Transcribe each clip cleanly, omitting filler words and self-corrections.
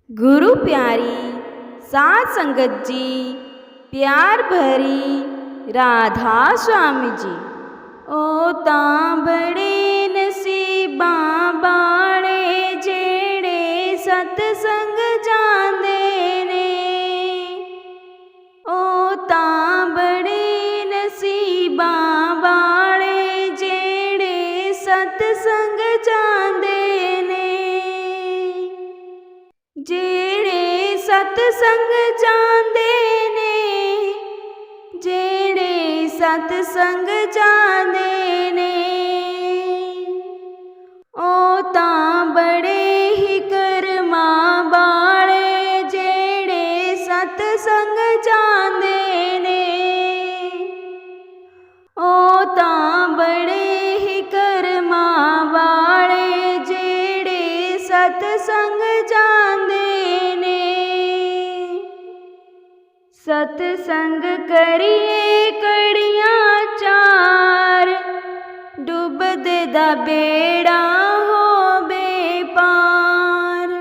गुरु प्यारी साध संगत जी, प्यार भरी राधा स्वामी जी। ओ तां बड़े नसीबां बाले जेड़े सतसंग जांदे ने। ओ तां बड़े नसीबां बाले जेड़े सतसंग जांदे ने। जेड़े सतसंग जांदे ने, जेड़े सतसंग जांदे ने। ओ तां बड़े ही करमां वाले जेड़े सतसंग जांदे ने। ओ तां बड़े ही करमां वाले जेड़े सतसंग जांदे ने। सतसंग करिए कड़ियां चार, डुबदे दा बेड़ा होवे पार।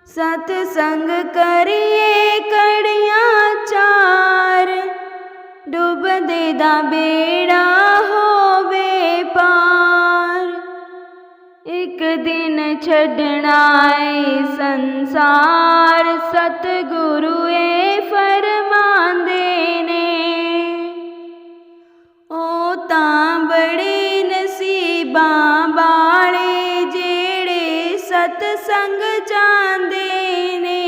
सतसंग करिए कड़ियां चार, डुबदे दा बेड़ा होवे पार। एक दिन छड्डना ऐ संसार, सतगुरु ए फरमांदे ने। ओ तां बड़े नसीबां वाले जेड़े सतसंग जांदे ने।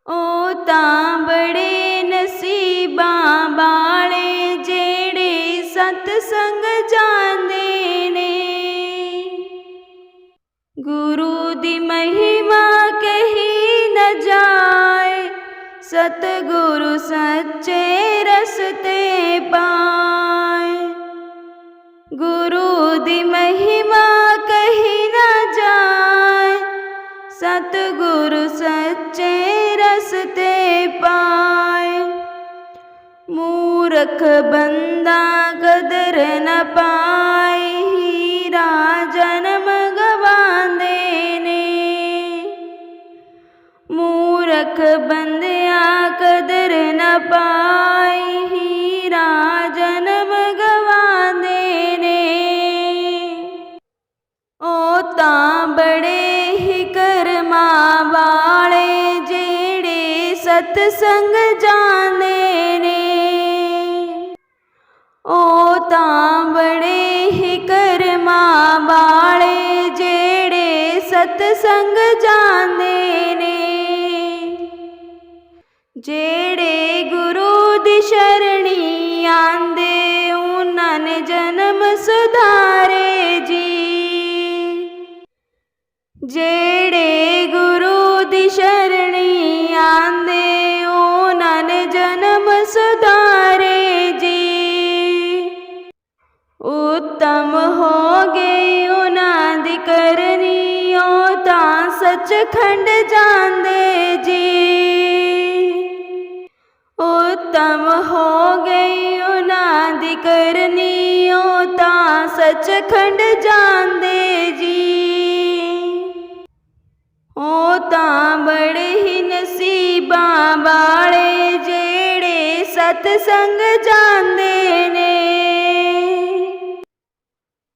ओ तां बड़े नसीबां वाले जेड़े सतसंग जांदे ने। गुरु दी महिमा कही न जाए, सतगुरु सच्चे रस्ते पाए। गुरु दी महिमा कही न जाए, सतगुरु सच्चे रस्ते पाए। मूर्ख बंदा कदर न पाए, हीरा जन्म गवांदे ने। मूर्ख बंदिया कदर न पाए, हीरा जन्म गवांदे ने। ओ तां बड़े ही करमां वाले जेड़े सतसंग जांदे ने। ओ तां बड़े ही करमां वाले जेड़े सतसंग जांदे ने। जेड़े गुरु दी शरणी आंदे, उन्हां ने जन्म सुधारे जी। जेड़े गुरु दी शरणी आंदे, उन्हां ने जन्म सुधारे जी। उत्तम हो गई उन्हां दी करनी, ओ तां सचखंड जांदे जी। उत्तम हो गई उन्हां दी करनी, ओ तां सचखंड जांदे जी। ओ तां बड़े ही नसीबां वाले जेड़े सतसंग जांदे ने।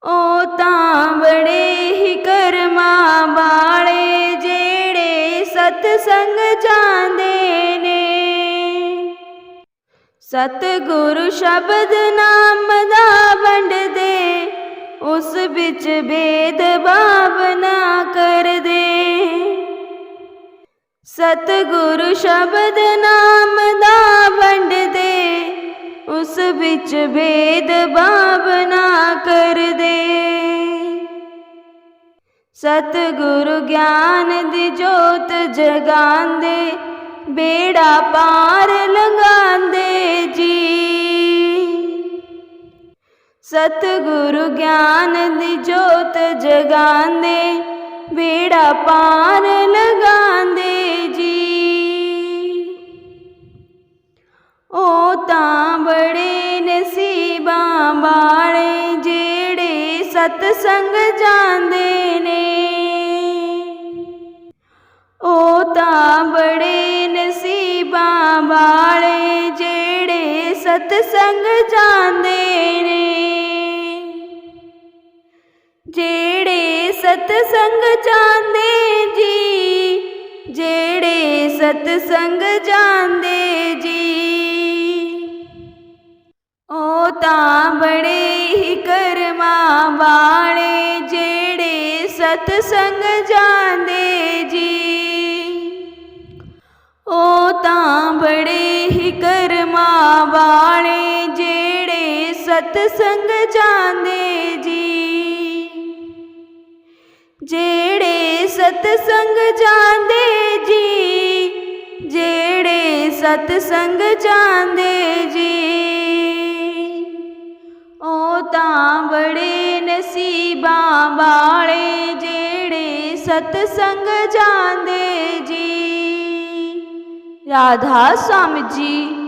ओ तां बड़े ही करमां वाले जेड़े सतसंग जांदे ने। सतगुरु शब्द नाम दा वंड दे, उस बिच भेद भाव ना कर दे। सतगुरु शब्द नाम दा वंड दे, उस बिच भेद भाव ना कर दे। सतगुरु ज्ञान दी जोत जगांदे, बेड़ा पार लंघांदे जी। सतगुरु ज्ञान दी जोत जगांदे, बेड़ा पार लगांदे जी। ओ तां बड़े नसीबां वाले जेड़े सतसंग जांदे ने। तां बड़े नसीबां वाले जेड़े सतसंग जांदे ने, जेड़े सतसंग जांदे जी, जेड़े सतसंग जांदे जी। ओ तां बड़े ही करमां वाले जेड़े सतसंग जांदे जी। ओ तां बड़े ही करमां वाले जेड़े सतसंग जांदे जी, जेड़े सतसंग जांदे जी, जेड़े सतसंग जांदे जी। ओ तां बड़े नसीबां वाले जेड़े सतसंग जांदे जी। राधा स्वामी जी।